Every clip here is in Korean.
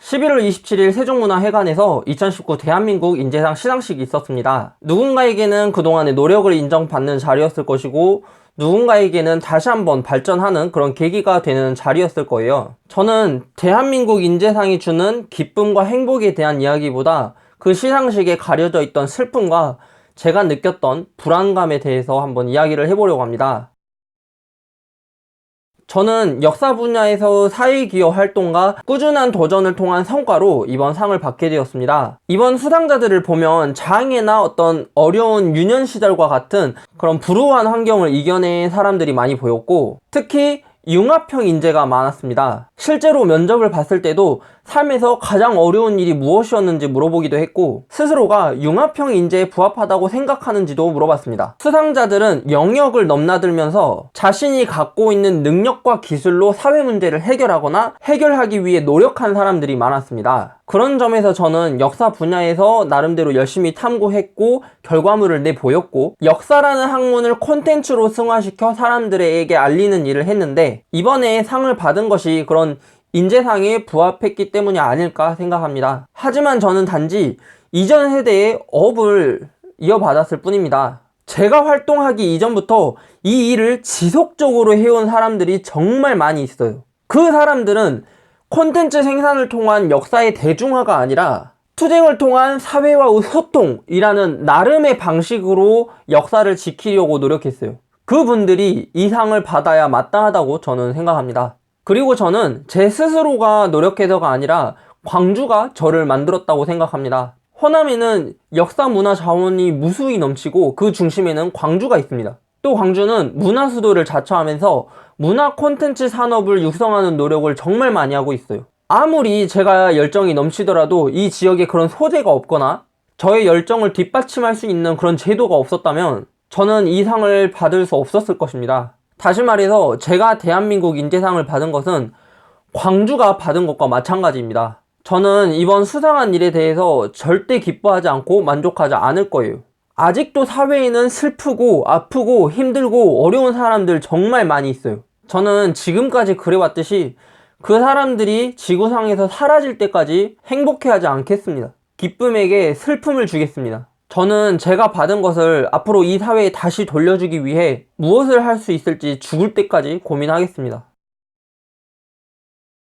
11월 27일 세종문화회관에서 2019 대한민국 인재상 시상식이 있었습니다. 누군가에게는 그동안의 노력을 인정받는 자리였을 것이고 누군가에게는 다시 한번 발전하는 그런 계기가 되는 자리였을 거예요. 저는 대한민국 인재상이 주는 기쁨과 행복에 대한 이야기보다 그 시상식에 가려져 있던 슬픔과 제가 느꼈던 불안감에 대해서 한번 이야기를 해보려고 합니다. 저는 역사 분야에서 사회기여 활동과 꾸준한 도전을 통한 성과로 이번 상을 받게 되었습니다. 이번 수상자들을 보면 장애나 어떤 어려운 유년 시절과 같은 그런 불우한 환경을 이겨낸 사람들이 많이 보였고, 특히 융합형 인재가 많았습니다. 실제로 면접을 봤을 때도 삶에서 가장 어려운 일이 무엇이었는지 물어보기도 했고, 스스로가 융합형 인재에 부합하다고 생각하는지도 물어봤습니다. 수상자들은 영역을 넘나들면서 자신이 갖고 있는 능력과 기술로 사회 문제를 해결하거나 해결하기 위해 노력한 사람들이 많았습니다. 그런 점에서 저는 역사 분야에서 나름대로 열심히 탐구했고 결과물을 내보였고, 역사라는 학문을 콘텐츠로 승화시켜 사람들에게 알리는 일을 했는데, 이번에 상을 받은 것이 그런 인재상에 부합했기 때문이 아닐까 생각합니다. 하지만 저는 단지 이전 세대의 업을 이어받았을 뿐입니다. 제가 활동하기 이전부터 이 일을 지속적으로 해온 사람들이 정말 많이 있어요. 그 사람들은 콘텐츠 생산을 통한 역사의 대중화가 아니라 투쟁을 통한 사회와의 소통이라는 나름의 방식으로 역사를 지키려고 노력했어요. 그분들이 이 상을 받아야 마땅하다고 저는 생각합니다. 그리고 저는 제 스스로가 노력해서가 아니라 광주가 저를 만들었다고 생각합니다. 호남에는 역사 문화 자원이 무수히 넘치고 그 중심에는 광주가 있습니다. 또 광주는 문화 수도를 자처하면서 문화 콘텐츠 산업을 육성하는 노력을 정말 많이 하고 있어요. 아무리 제가 열정이 넘치더라도 이 지역에 그런 소재가 없거나 저의 열정을 뒷받침할 수 있는 그런 제도가 없었다면 저는 이 상을 받을 수 없었을 것입니다. 다시 말해서 제가 대한민국 인재상을 받은 것은 광주가 받은 것과 마찬가지입니다. 저는 이번 수상한 일에 대해서 절대 기뻐하지 않고 만족하지 않을 거예요. 아직도 사회에는 슬프고 아프고 힘들고 어려운 사람들 정말 많이 있어요. 저는 지금까지 그래왔듯이 그 사람들이 지구상에서 사라질 때까지 행복해하지 않겠습니다. 기쁨에게 슬픔을 주겠습니다. 저는 제가 받은 것을 앞으로 이 사회에 다시 돌려주기 위해 무엇을 할 수 있을지 죽을 때까지 고민하겠습니다.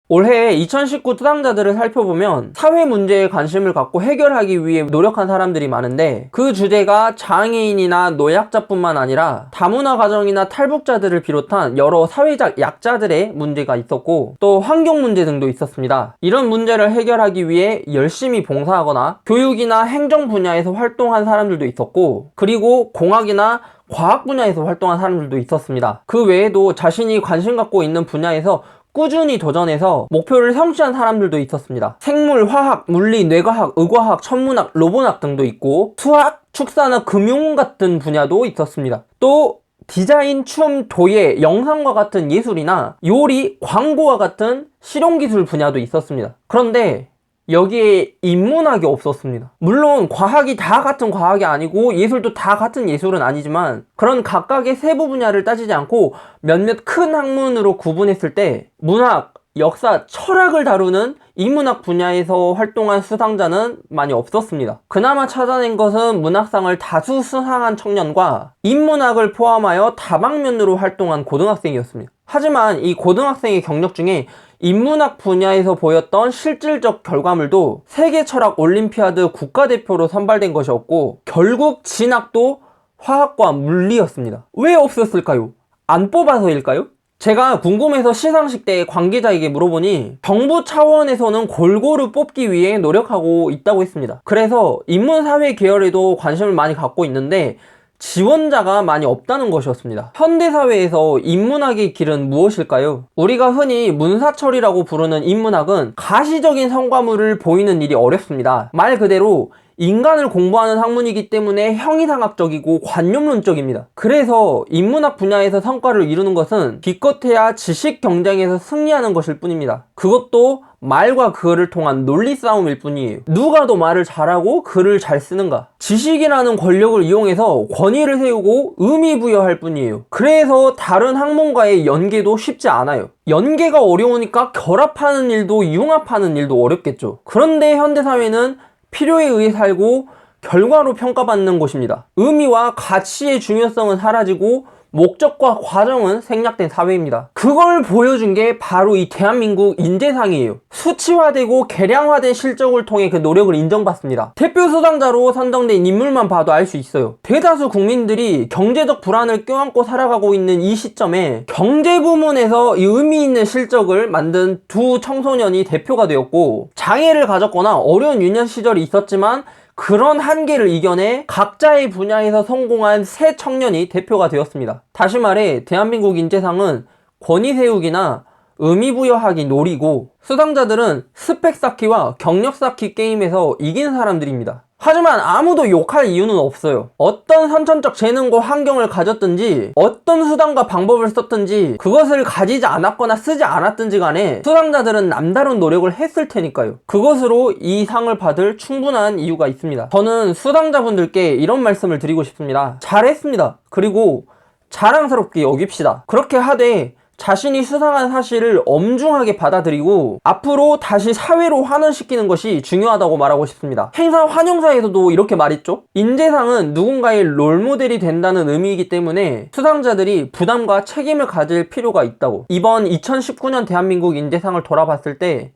올해 2019 수상자들을 살펴보면 사회 문제에 관심을 갖고 해결하기 위해 노력한 사람들이 많은데, 그 주제가 장애인이나 노약자뿐만 아니라 다문화 가정이나 탈북자들을 비롯한 여러 사회적 약자들의 문제가 있었고, 또 환경 문제 등도 있었습니다. 이런 문제를 해결하기 위해 열심히 봉사하거나 교육이나 행정 분야에서 활동한 사람들도 있었고, 그리고 공학이나 과학 분야에서 활동한 사람들도 있었습니다. 그 외에도 자신이 관심 갖고 있는 분야에서 꾸준히 도전해서 목표를 성취한 사람들도 있었습니다. 생물, 화학, 물리, 뇌과학, 의과학, 천문학, 로봇학 등도 있고, 수학, 축사나 금융 같은 분야도 있었습니다. 또 디자인, 춤, 도예, 영상과 같은 예술이나 요리, 광고와 같은 실용기술 분야도 있었습니다. 그런데 여기에 인문학이 없었습니다. 물론 과학이 다 같은 과학이 아니고 예술도 다 같은 예술은 아니지만, 그런 각각의 세부 분야를 따지지 않고 몇몇 큰 학문으로 구분했을 때 문학, 역사, 철학을 다루는 인문학 분야에서 활동한 수상자는 많이 없었습니다. 그나마 찾아낸 것은 문학상을 다수 수상한 청년과 인문학을 포함하여 다방면으로 활동한 고등학생이었습니다. 하지만 이 고등학생의 경력 중에 인문학 분야에서 보였던 실질적 결과물도 세계 철학 올림피아드 국가대표로 선발된 것이었고, 결국 진학도 화학과 물리였습니다. 왜 없었을까요? 안 뽑아서일까요? 제가 궁금해서 시상식 때 관계자에게 물어보니 정부 차원에서는 골고루 뽑기 위해 노력하고 있다고 했습니다. 그래서 인문사회 계열에도 관심을 많이 갖고 있는데 지원자가 많이 없다는 것이었습니다. 현대사회에서 인문학의 길은 무엇일까요? 우리가 흔히 문사철이라고 부르는 인문학은 가시적인 성과물을 보이는 일이 어렵습니다. 말 그대로 인간을 공부하는 학문이기 때문에 형이상학적이고 관념론적입니다. 그래서 인문학 분야에서 성과를 이루는 것은 기껏해야 지식 경쟁에서 승리하는 것일 뿐입니다. 그것도 말과 글을 통한 논리 싸움일 뿐이에요. 누가 더 말을 잘하고 글을 잘 쓰는가. 지식이라는 권력을 이용해서 권위를 세우고 의미 부여할 뿐이에요. 그래서 다른 학문과의 연계도 쉽지 않아요. 연계가 어려우니까 결합하는 일도 융합하는 일도 어렵겠죠. 그런데 현대사회는 필요에 의해 살고 결과로 평가받는 곳입니다. 의미와 가치의 중요성은 사라지고 목적과 과정은 생략된 사회입니다. 그걸 보여준 게 바로 이 대한민국 인재상이에요. 수치화되고 계량화된 실적을 통해 그 노력을 인정받습니다. 대표 수상자로 선정된 인물만 봐도 알 수 있어요. 대다수 국민들이 경제적 불안을 껴안고 살아가고 있는 이 시점에 경제 부문에서 이 의미 있는 실적을 만든 두 청소년이 대표가 되었고, 장애를 가졌거나 어려운 유년 시절이 있었지만 그런 한계를 이겨내 각자의 분야에서 성공한 새 청년이 대표가 되었습니다. 다시 말해 대한민국 인재상은 권위 세우기나 의미 부여하기 놀이고, 수상자들은 스펙 쌓기와 경력 쌓기 게임에서 이긴 사람들입니다. 하지만 아무도 욕할 이유는 없어요. 어떤 선천적 재능과 환경을 가졌든지 어떤 수단과 방법을 썼든지 그것을 가지지 않았거나 쓰지 않았든지 간에 수상자들은 남다른 노력을 했을 테니까요. 그것으로 이 상을 받을 충분한 이유가 있습니다. 저는 수상자분들께 이런 말씀을 드리고 싶습니다. 잘했습니다. 그리고 자랑스럽게 여깁시다. 그렇게 하되 자신이 수상한 사실을 엄중하게 받아들이고 앞으로 다시 사회로 환원시키는 것이 중요하다고 말하고 싶습니다. 행사 환영사에서도 이렇게 말했죠. 인재상은 누군가의 롤모델이 된다는 의미이기 때문에 수상자들이 부담과 책임을 가질 필요가 있다고. 이번 2019년 대한민국 인재상을 돌아봤을 때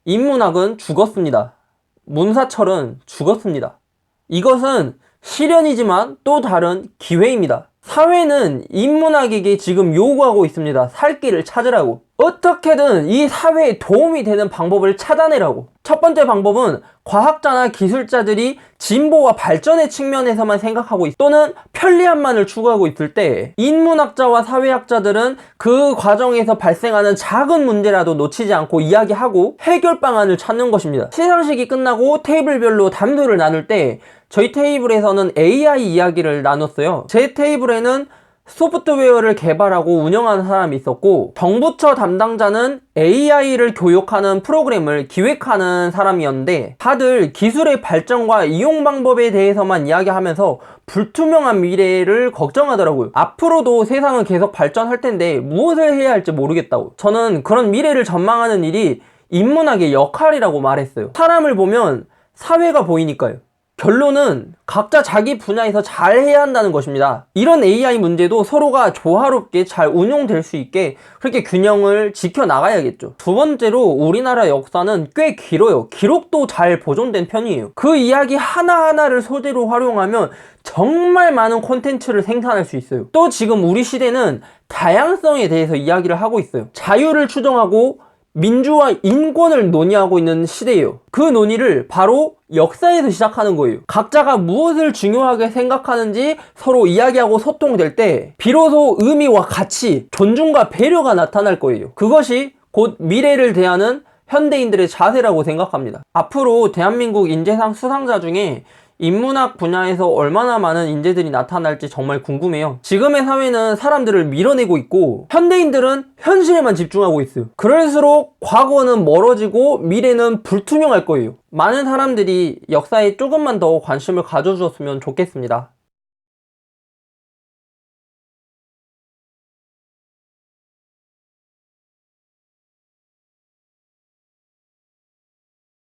인문학은 죽었습니다. 문사철은 죽었습니다. 이것은 시련이지만 또 다른 기회입니다. 사회는 인문학에게 지금 요구하고 있습니다. 살 길을 찾으라고. 어떻게든 이 사회에 도움이 되는 방법을 찾아내라고. 첫 번째 방법은 과학자나 기술자들이 진보와 발전의 측면에서만 생각하고 또는 편리함만을 추구하고 있을 때, 인문학자와 사회학자들은 그 과정에서 발생하는 작은 문제라도 놓치지 않고 이야기하고 해결 방안을 찾는 것입니다. 시상식이 끝나고 테이블별로 담소를 나눌 때 저희 테이블에서는 AI 이야기를 나눴어요. 제 테이블에는 소프트웨어를 개발하고 운영하는 사람이 있었고, 정부처 담당자는 AI를 교육하는 프로그램을 기획하는 사람이었는데, 다들 기술의 발전과 이용 방법에 대해서만 이야기하면서 불투명한 미래를 걱정하더라고요. 앞으로도 세상은 계속 발전할 텐데 무엇을 해야 할지 모르겠다고. 저는 그런 미래를 전망하는 일이 인문학의 역할이라고 말했어요. 사람을 보면 사회가 보이니까요. 결론은 각자 자기 분야에서 잘 해야 한다는 것입니다. 이런 AI 문제도 서로가 조화롭게 잘 운용될 수 있게 그렇게 균형을 지켜나가야겠죠. 두 번째로, 우리나라 역사는 꽤 길어요. 기록도 잘 보존된 편이에요. 그 이야기 하나하나를 소재로 활용하면 정말 많은 콘텐츠를 생산할 수 있어요. 또 지금 우리 시대는 다양성에 대해서 이야기를 하고 있어요. 자유를 추정하고 민주화 인권을 논의하고 있는 시대예요. 그 논의를 바로 역사에서 시작하는 거예요. 각자가 무엇을 중요하게 생각하는지 서로 이야기하고 소통될 때 비로소 의미와 가치, 존중과 배려가 나타날 거예요. 그것이 곧 미래를 대하는 현대인들의 자세라고 생각합니다. 앞으로 대한민국 인재상 수상자 중에 인문학 분야에서 얼마나 많은 인재들이 나타날지 정말 궁금해요. 지금의 사회는 사람들을 밀어내고 있고 현대인들은 현실에만 집중하고 있어요. 그럴수록 과거는 멀어지고 미래는 불투명할 거예요. 많은 사람들이 역사에 조금만 더 관심을 가져주었으면 좋겠습니다.